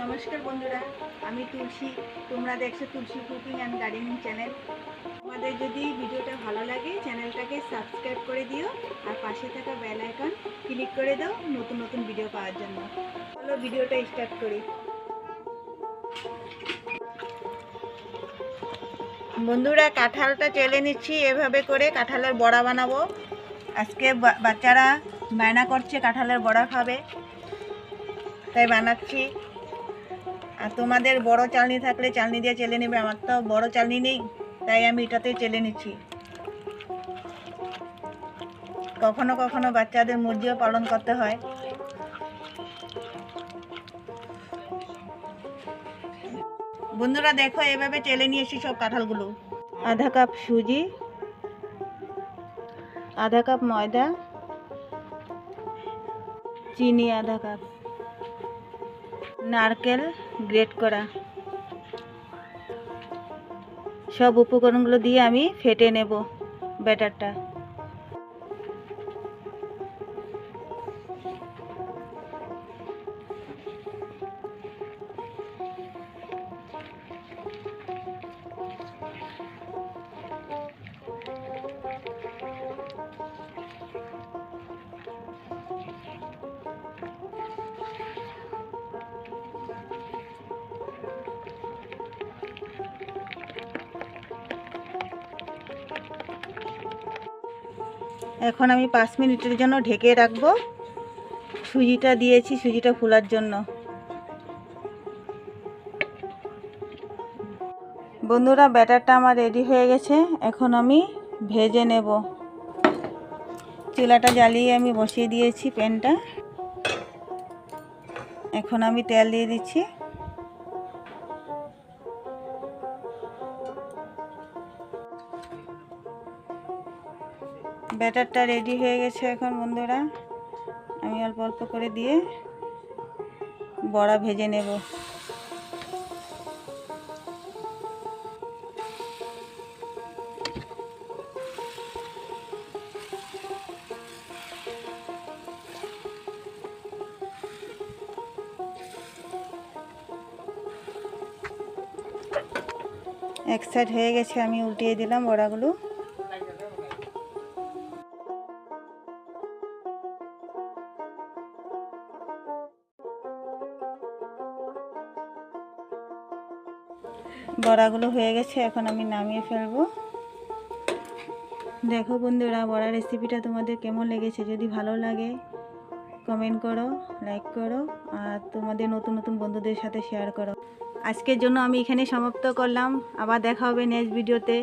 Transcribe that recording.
নমস্কার বন্ধুরা, আমি তুলসী। তোমরা দেখছো তুলসী কুকিং অ্যান্ড গার্ডেনিং চ্যানেল। তোমাদের যদি ভিডিওটা ভালো লাগে চ্যানেলটাকে সাবস্ক্রাইব করে দিও আর পাশে থাকা বেল আইকন ক্লিক করে দাও নতুন নতুন ভিডিও পাওয়ার জন্য। চলো ভিডিওটা স্টার্ট করি। বন্ধুরা, কাঁঠালটা চেলে নিচ্ছি এভাবে করে। কাঁঠালের বড়া বানাবো আজকে। বাচ্চারা বায়না করছে কাঁঠালের বড়া খাবে, তাই বানাচ্ছি। আর তোমাদের বড় চালনি থাকলে চালনি দিয়ে চেলে নেবে। আমার তো বড় চালনি নেই, তাই আমি এটাতেই চেলে নিচ্ছি। কখনো কখনো বাচ্চাদের মর্জিও পালন করতে হয়। বন্ধুরা দেখো, এভাবে চেলে নিয়েছি সব কাঁঠালগুলো। আধা কাপ সুজি, আধা কাপ ময়দা, চিনি আধা কাপ, নারকেল গ্রেট করা, সব উপকরণগুলো দিয়ে আমি ফেটে নেব ব্যাটারটা। এখন আমি 5 মিনিটের জন্য ঢেকে রাখবো। সুজিটা দিয়েছি সুজিটা ফোলার জন্য। বন্ধুরা, ব্যাটারটা আমার রেডি হয়ে গেছে। এখন আমি ভেজে নেব। চুলাটা জ্বালিয়ে আমি বসিয়ে দিয়েছি প্যানটা। এখন আমি তেল দিয়ে দিচ্ছি। ব্যাটারটা রেডি হয়ে গেছে। এখন বন্ধুরা, আমি অল্প অল্প করে দিয়ে বড়া ভেজে নেব। এক সাইড হয়ে গেছে, আমি উল্টিয়ে দিলাম বড়াগুলো। বড়াগুলো হয়ে গেছে, এখন আমি নামিয়ে ফেলবো। দেখো বন্ধুরা, বড়া রেসিপিটা তোমাদের কেমন লেগেছে? যদি ভালো লাগে কমেন্ট করো, লাইক করো আর তোমাদের নতুন নতুন বন্ধুদের সাথে শেয়ার করো। আজকের জন্য আমি এখানে সমাপ্ত করলাম। আবার দেখা হবে নেক্সট ভিডিওতে।